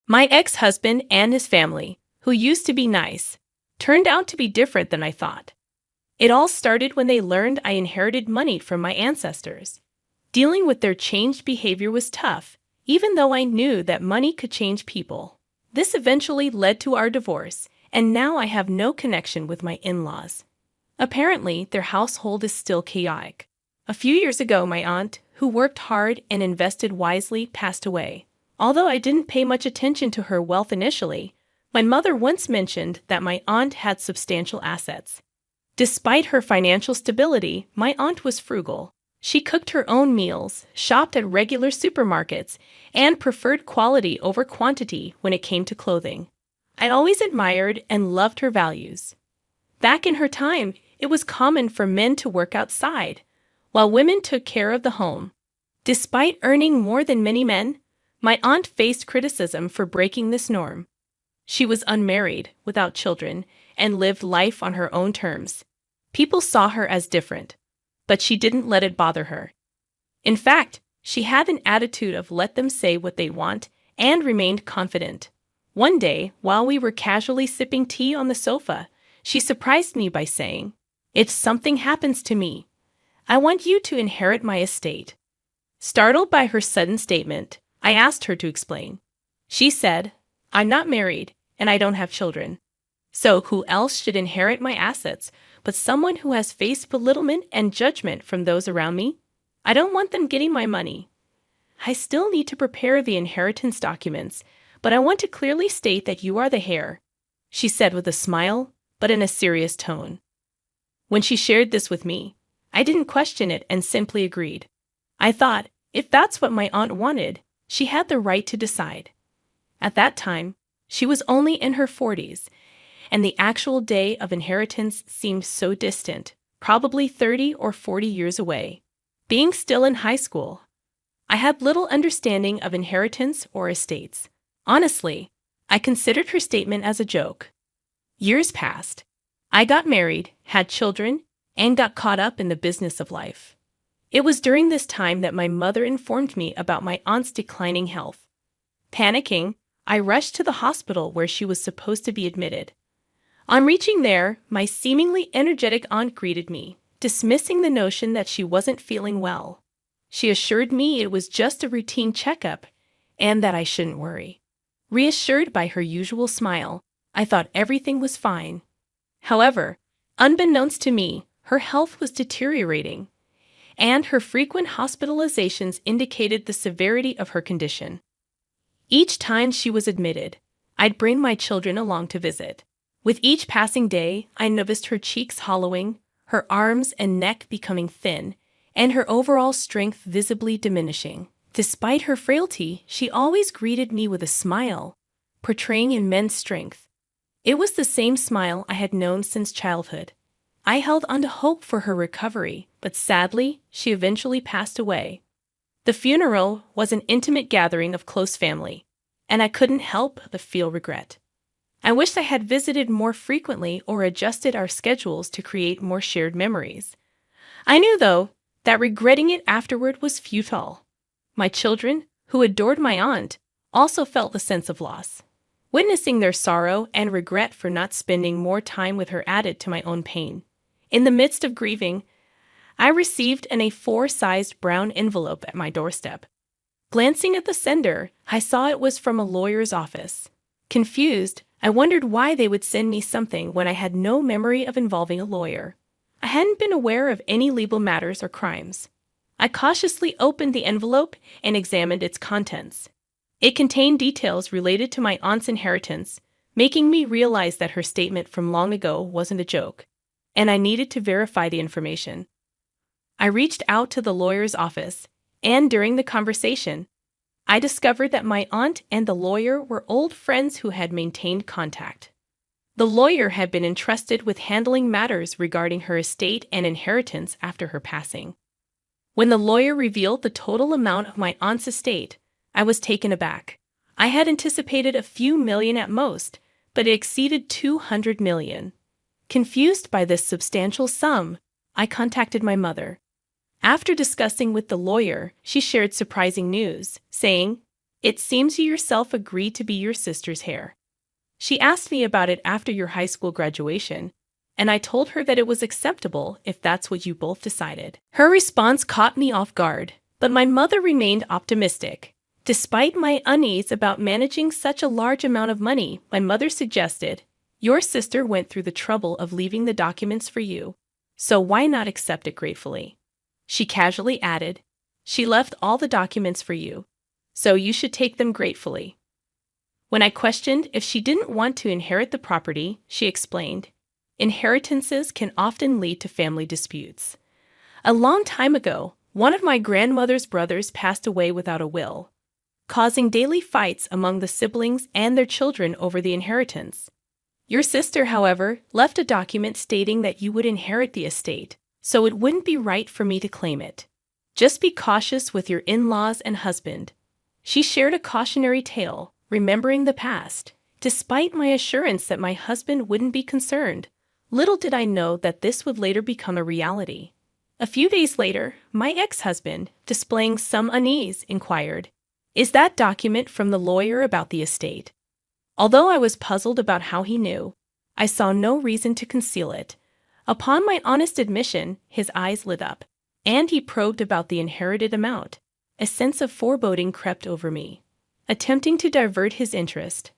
My ex-husband and his family, who used to be nice, turned out to be different than I thought. It all started when they learned I inherited money from my ancestors. Dealing with their changed behavior was tough, even though I knew that money could change people. This eventually led to our divorce, and now I have no connection with my in-laws. Apparently, their household is still chaotic. A few years ago, my aunt, who worked hard and invested wisely, passed away. Although I didn't pay much attention to her wealth initially, my mother once mentioned that my aunt had substantial assets. Despite her financial stability, my aunt was frugal. She cooked her own meals, shopped at regular supermarkets, and preferred quality over quantity when it came to clothing. I always admired and loved her values. Back in her time, it was common for men to work outside, while women took care of the home. Despite earning more than many men, my aunt faced criticism for breaking this norm. She was unmarried, without children, and lived life on her own terms. People saw her as different, but she didn't let it bother her. In fact, she had an attitude of let them say what they want and remained confident. One day, while we were casually sipping tea on the sofa, she surprised me by saying, "If something happens to me, I want you to inherit my estate." Startled by her sudden statement, I asked her to explain. She said, "I'm not married, and I don't have children. So who else should inherit my assets but someone who has faced belittlement and judgment from those around me? I don't want them getting my money. I still need to prepare the inheritance documents, but I want to clearly state that you are the heir," she said with a smile, but in a serious tone. When she shared this with me, I didn't question it and simply agreed. I thought, if that's what my aunt wanted, she had the right to decide. At that time, she was only in her 40s, and the actual day of inheritance seemed so distant, probably 30 or 40 years away. Being still in high school, I had little understanding of inheritance or estates. Honestly, I considered her statement as a joke. Years passed. I got married, had children, and got caught up in the business of life. It was during this time that my mother informed me about my aunt's declining health. Panicking, I rushed to the hospital where she was supposed to be admitted. On reaching there, my seemingly energetic aunt greeted me, dismissing the notion that she wasn't feeling well. She assured me it was just a routine checkup and that I shouldn't worry. Reassured by her usual smile, I thought everything was fine. However, unbeknownst to me, her health was deteriorating, and her frequent hospitalizations indicated the severity of her condition. Each time she was admitted, I'd bring my children along to visit. With each passing day, I noticed her cheeks hollowing, her arms and neck becoming thin, and her overall strength visibly diminishing. Despite her frailty, she always greeted me with a smile, portraying immense strength. It was the same smile I had known since childhood. I held on to hope for her recovery, but sadly, she eventually passed away. The funeral was an intimate gathering of close family, and I couldn't help but feel regret. I wished I had visited more frequently or adjusted our schedules to create more shared memories. I knew, though, that regretting it afterward was futile. My children, who adored my aunt, also felt the sense of loss. Witnessing their sorrow and regret for not spending more time with her added to my own pain. In the midst of grieving, I received an A4-sized brown envelope at my doorstep. Glancing at the sender, I saw it was from a lawyer's office. Confused, I wondered why they would send me something when I had no memory of involving a lawyer. I hadn't been aware of any legal matters or crimes. I cautiously opened the envelope and examined its contents. It contained details related to my aunt's inheritance, making me realize that her statement from long ago wasn't a joke, and I needed to verify the information. I reached out to the lawyer's office, and during the conversation, I discovered that my aunt and the lawyer were old friends who had maintained contact. The lawyer had been entrusted with handling matters regarding her estate and inheritance after her passing. When the lawyer revealed the total amount of my aunt's estate, I was taken aback. I had anticipated a few million at most, but it exceeded 200 million. Confused by this substantial sum, I contacted my mother. After discussing with the lawyer, she shared surprising news, saying, It seems you yourself agreed to be your sister's heir. She asked me about it after your high school graduation, and I told her that it was acceptable if that's what you both decided. Her response caught me off guard, but my mother remained optimistic. Despite my unease about managing such a large amount of money, my mother suggested, "Your sister went through the trouble of leaving the documents for you, so why not accept it gratefully?" She casually added, "She left all the documents for you, so you should take them gratefully." When I questioned if she didn't want to inherit the property, she explained, "Inheritances can often lead to family disputes. A long time ago, one of my grandmother's brothers passed away without a will, causing daily fights among the siblings and their children over the inheritance. Your sister, however, left a document stating that you would inherit the estate, so it wouldn't be right for me to claim it. Just be cautious with your in-laws and husband." She shared a cautionary tale, remembering the past. Despite my assurance that my husband wouldn't be concerned, little did I know that this would later become a reality. A few days later, my ex-husband, displaying some unease, inquired, "Is that document from the lawyer about the estate?" Although I was puzzled about how he knew, I saw no reason to conceal it. Upon my honest admission, his eyes lit up, and he probed about the inherited amount. A sense of foreboding crept over me. Attempting to divert his interest,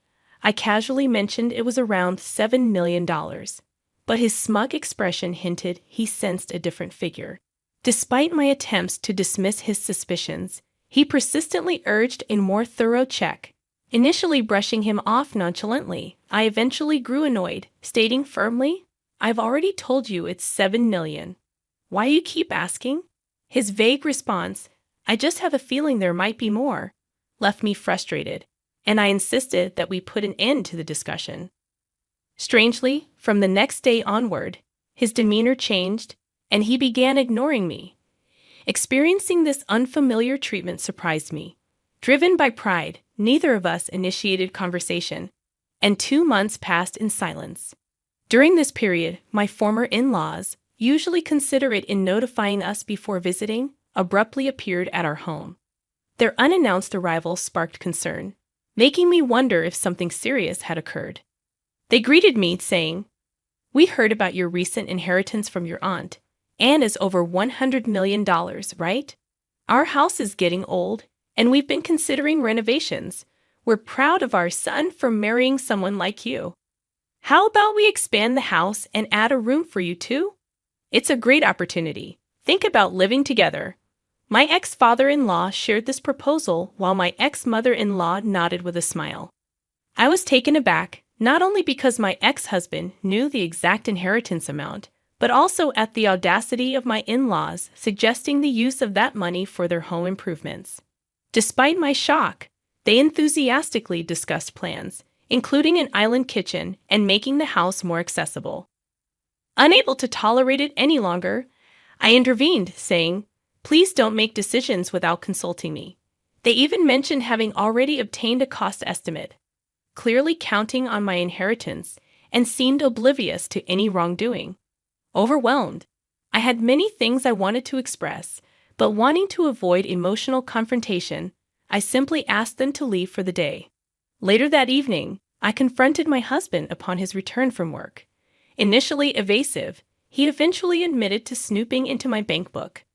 I casually mentioned it was around $7 million, but his smug expression hinted he sensed a different figure. Despite my attempts to dismiss his suspicions, he persistently urged a more thorough check. Initially brushing him off nonchalantly, I eventually grew annoyed, stating firmly, "I've already told you it's $7 million. Why you keep asking?" His vague response, "I just have a feeling there might be more," left me frustrated, and I insisted that we put an end to the discussion. Strangely, from the next day onward, his demeanor changed, and he began ignoring me. Experiencing this unfamiliar treatment surprised me. Driven by pride, neither of us initiated conversation, and 2 months passed in silence. During this period, my former in-laws, usually considerate in notifying us before visiting, abruptly appeared at our home. Their unannounced arrival sparked concern, making me wonder if something serious had occurred. They greeted me, saying, "We heard about your recent inheritance from your aunt, and is over $100 million, right? Our house is getting old, and we've been considering renovations. We're proud of our son for marrying someone like you. How about we expand the house and add a room for you too? It's a great opportunity. Think about living together." My ex-father-in-law shared this proposal while my ex-mother-in-law nodded with a smile. I was taken aback, not only because my ex-husband knew the exact inheritance amount, but also at the audacity of my in-laws suggesting the use of that money for their home improvements. Despite my shock, they enthusiastically discussed plans, including an island kitchen and making the house more accessible. Unable to tolerate it any longer, I intervened, saying, "Please don't make decisions without consulting me." They even mentioned having already obtained a cost estimate, clearly counting on my inheritance, and seemed oblivious to any wrongdoing. Overwhelmed, I had many things I wanted to express, but wanting to avoid emotional confrontation, I simply asked them to leave for the day. Later that evening, I confronted my husband upon his return from work. Initially evasive, he eventually admitted to snooping into my bank book.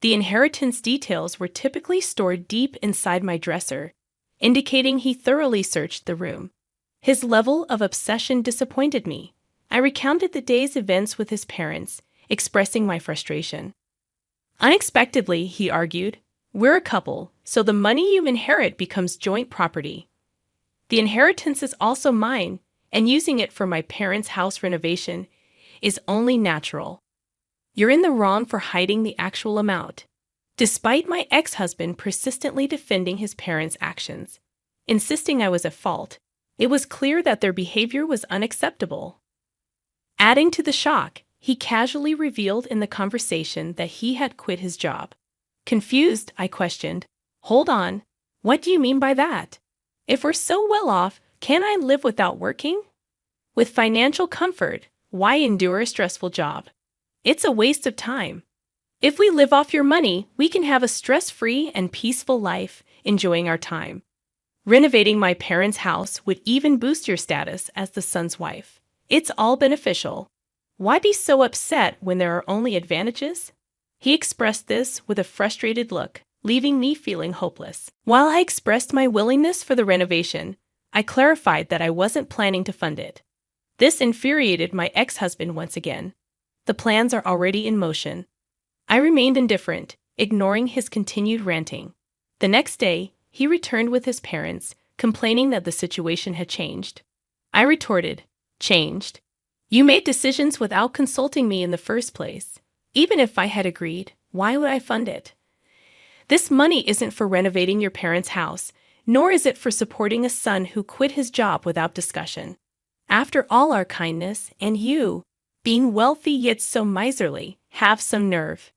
The inheritance details were typically stored deep inside my dresser, indicating he thoroughly searched the room. His level of obsession disappointed me. I recounted the day's events with his parents, expressing my frustration. Unexpectedly, he argued, "We're a couple, so the money you inherit becomes joint property. The inheritance is also mine, and using it for my parents' house renovation is only natural. You're in the wrong for hiding the actual amount." Despite my ex-husband persistently defending his parents' actions, insisting I was at fault, it was clear that their behavior was unacceptable. Adding to the shock, he casually revealed in the conversation that he had quit his job. Confused, I questioned, "Hold on, what do you mean by that? If we're so well off, can't I live without working? With financial comfort, why endure a stressful job? It's a waste of time. If we live off your money, we can have a stress-free and peaceful life enjoying our time. Renovating my parents' house would even boost your status as the son's wife. It's all beneficial. Why be so upset when there are only advantages? He expressed this with a frustrated look, leaving me feeling hopeless. While I expressed my willingness for the renovation, I clarified that I wasn't planning to fund it. This infuriated my ex-husband once again. The plans are already in motion. I remained indifferent, ignoring his continued ranting. The next day, he returned with his parents, complaining that the situation had changed. I retorted, "Changed? You made decisions without consulting me in the first place. Even if I had agreed, why would I fund it? This money isn't for renovating your parents' house, nor is it for supporting a son who quit his job without discussion. After all our kindness, and you, being wealthy yet so miserly, have some nerve."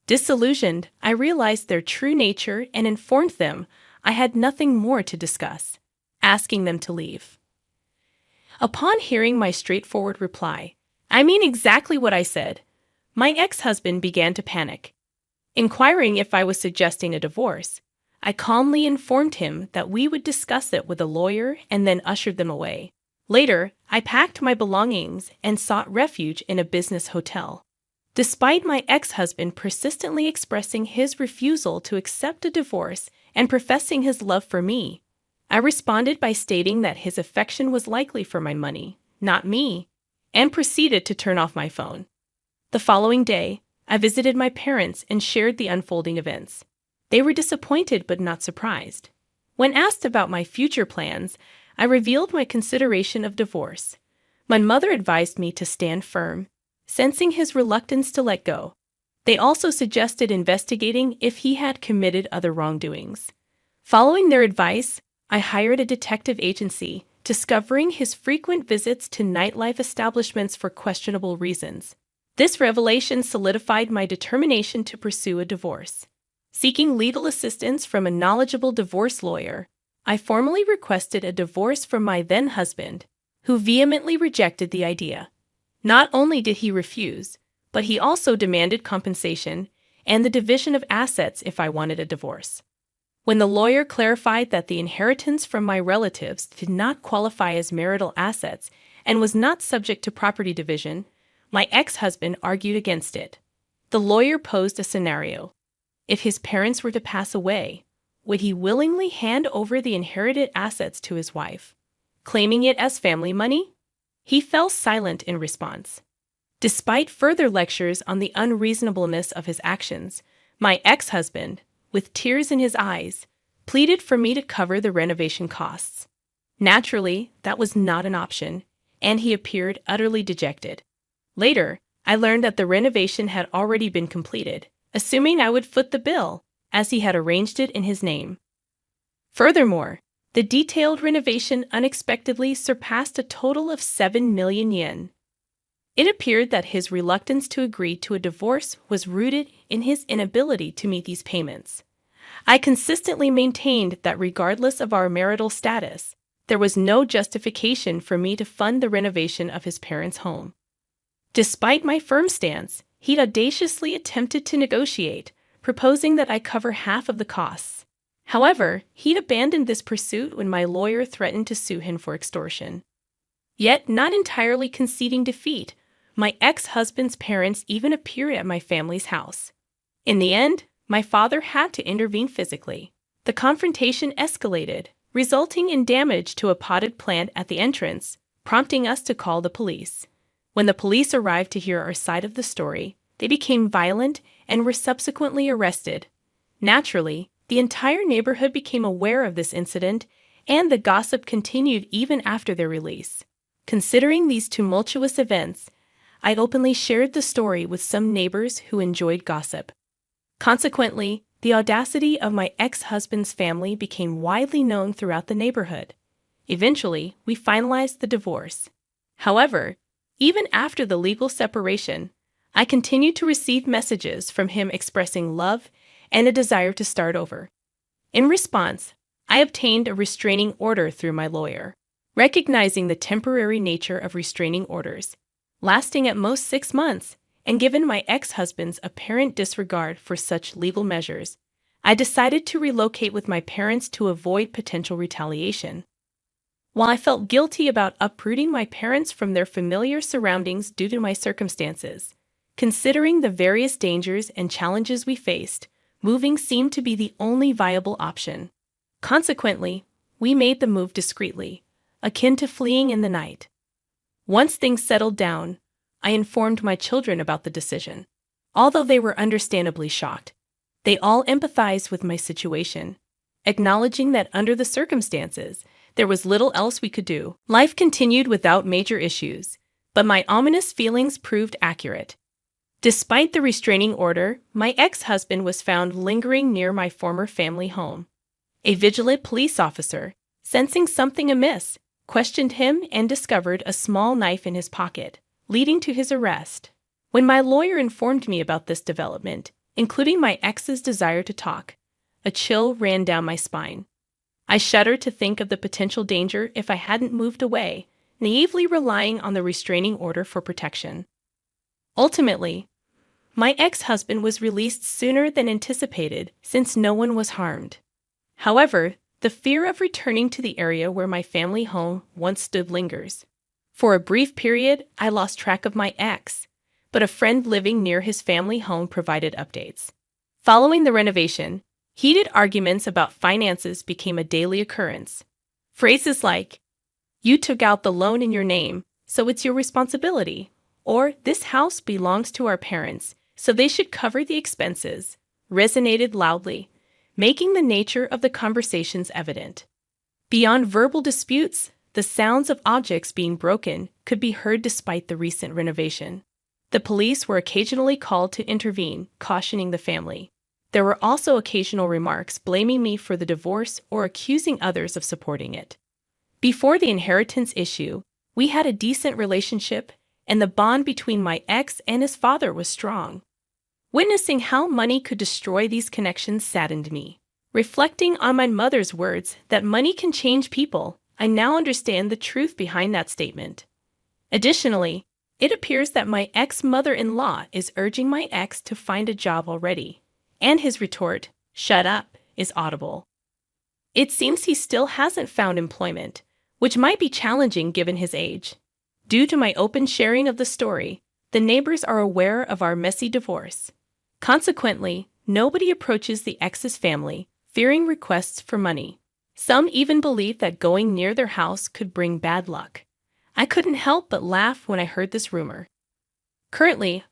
Disillusioned, I realized their true nature and informed them I had nothing more to discuss, asking them to leave. Upon hearing my straightforward reply, "I mean exactly what I said," my ex-husband began to panic. Inquiring if I was suggesting a divorce, I calmly informed him that we would discuss it with a lawyer and then ushered them away. Later, I packed my belongings and sought refuge in a business hotel. Despite my ex-husband persistently expressing his refusal to accept a divorce and professing his love for me, I responded by stating that his affection was likely for my money, not me, and proceeded to turn off my phone. The following day, I visited my parents and shared the unfolding events. They were disappointed but not surprised. When asked about my future plans, I revealed my consideration of divorce. My mother advised me to stand firm, sensing his reluctance to let go. They also suggested investigating if he had committed other wrongdoings. Following their advice, I hired a detective agency, discovering his frequent visits to nightlife establishments for questionable reasons. This revelation solidified my determination to pursue a divorce. Seeking legal assistance from a knowledgeable divorce lawyer, I formally requested a divorce from my then-husband, who vehemently rejected the idea. Not only did he refuse, but he also demanded compensation and the division of assets if I wanted a divorce. When the lawyer clarified that the inheritance from my relatives did not qualify as marital assets and was not subject to property division, my ex-husband argued against it. The lawyer posed a scenario. If his parents were to pass away, would he willingly hand over the inherited assets to his wife, claiming it as family money? He fell silent in response. Despite further lectures on the unreasonableness of his actions, my ex-husband, with tears in his eyes, pleaded for me to cover the renovation costs. Naturally, that was not an option, and he appeared utterly dejected. Later, I learned that the renovation had already been completed, assuming I would foot the bill, as he had arranged it in his name. Furthermore, the detailed renovation unexpectedly surpassed a total of 7 million yen. It appeared that his reluctance to agree to a divorce was rooted in his inability to meet these payments. I consistently maintained that regardless of our marital status, there was no justification for me to fund the renovation of his parents' home. Despite my firm stance, he audaciously attempted to negotiate, proposing that I cover half of the costs. However, he abandoned this pursuit when my lawyer threatened to sue him for extortion. Yet, not entirely conceding defeat, my ex-husband's parents even appeared at my family's house. In the end, my father had to intervene physically. The confrontation escalated, resulting in damage to a potted plant at the entrance, prompting us to call the police. When the police arrived to hear our side of the story, they became violent and were subsequently arrested. Naturally, the entire neighborhood became aware of this incident, and the gossip continued even after their release. Considering these tumultuous events, I openly shared the story with some neighbors who enjoyed gossip. Consequently, the audacity of my ex-husband's family became widely known throughout the neighborhood. Eventually, we finalized the divorce. However, even after the legal separation, I continued to receive messages from him expressing love and a desire to start over. In response, I obtained a restraining order through my lawyer. Recognizing the temporary nature of restraining orders, lasting at most 6 months, and given my ex-husband's apparent disregard for such legal measures, I decided to relocate with my parents to avoid potential retaliation. While I felt guilty about uprooting my parents from their familiar surroundings due to my circumstances, considering the various dangers and challenges we faced, moving seemed to be the only viable option. Consequently, we made the move discreetly, akin to fleeing in the night. Once things settled down, I informed my children about the decision. Although they were understandably shocked, they all empathized with my situation, acknowledging that under the circumstances, there was little else we could do. Life continued without major issues, but my ominous feelings proved accurate. Despite the restraining order, my ex-husband was found lingering near my former family home. A vigilant police officer, sensing something amiss, questioned him and discovered a small knife in his pocket, leading to his arrest. When my lawyer informed me about this development, including my ex's desire to talk, a chill ran down my spine. I shuddered to think of the potential danger if I hadn't moved away, naively relying on the restraining order for protection. Ultimately, my ex-husband was released sooner than anticipated since no one was harmed. However, the fear of returning to the area where my family home once stood lingers. For a brief period, I lost track of my ex, but a friend living near his family home provided updates. Following the renovation, heated arguments about finances became a daily occurrence. Phrases like, "You took out the loan in your name, so it's your responsibility," or "This house belongs to our parents, so they should cover the expenses," resonated loudly, making the nature of the conversations evident. Beyond verbal disputes, the sounds of objects being broken could be heard despite the recent renovation. The police were occasionally called to intervene, cautioning the family. There were also occasional remarks blaming me for the divorce or accusing others of supporting it. Before the inheritance issue, we had a decent relationship, and the bond between my ex and his father was strong. Witnessing how money could destroy these connections saddened me. Reflecting on my mother's words that money can change people, I now understand the truth behind that statement. Additionally, it appears that my ex-mother-in-law is urging my ex to find a job already, and his retort, "Shut up," is audible. It seems he still hasn't found employment, which might be challenging given his age. Due to my open sharing of the story, the neighbors are aware of our messy divorce. Consequently, nobody approaches the ex's family, fearing requests for money. Some even believe that going near their house could bring bad luck. I couldn't help but laugh when I heard this rumor. Currently,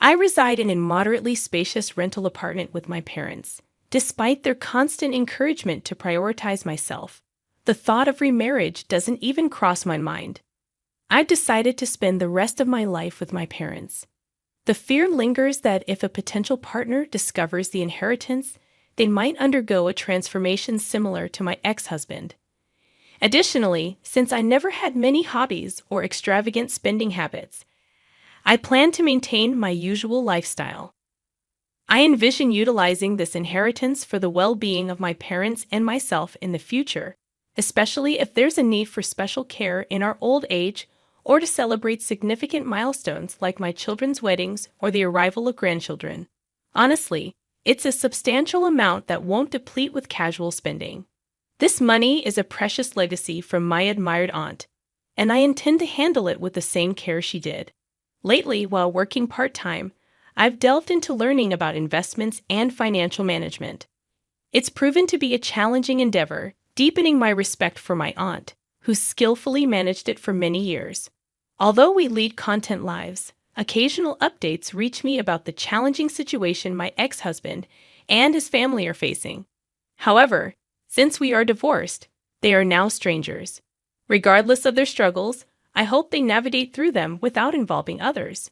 I reside in a moderately spacious rental apartment with my parents. Despite their constant encouragement to prioritize myself, the thought of remarriage doesn't even cross my mind. I've decided to spend the rest of my life with my parents. The fear lingers that if a potential partner discovers the inheritance, they might undergo a transformation similar to my ex-husband. Additionally, since I never had many hobbies or extravagant spending habits, I plan to maintain my usual lifestyle. I envision utilizing this inheritance for the well-being of my parents and myself in the future, especially if there's a need for special care in our old age or to celebrate significant milestones like my children's weddings or the arrival of grandchildren. Honestly, it's a substantial amount that won't deplete with casual spending. This money is a precious legacy from my admired aunt, and I intend to handle it with the same care she did. Lately, while working part-time, I've delved into learning about investments and financial management. It's proven to be a challenging endeavor, deepening my respect for my aunt, who skillfully managed it for many years. Although we lead content lives, occasional updates reach me about the challenging situation my ex-husband and his family are facing. However, since we are divorced, they are now strangers. Regardless of their struggles, I hope they navigate through them without involving others.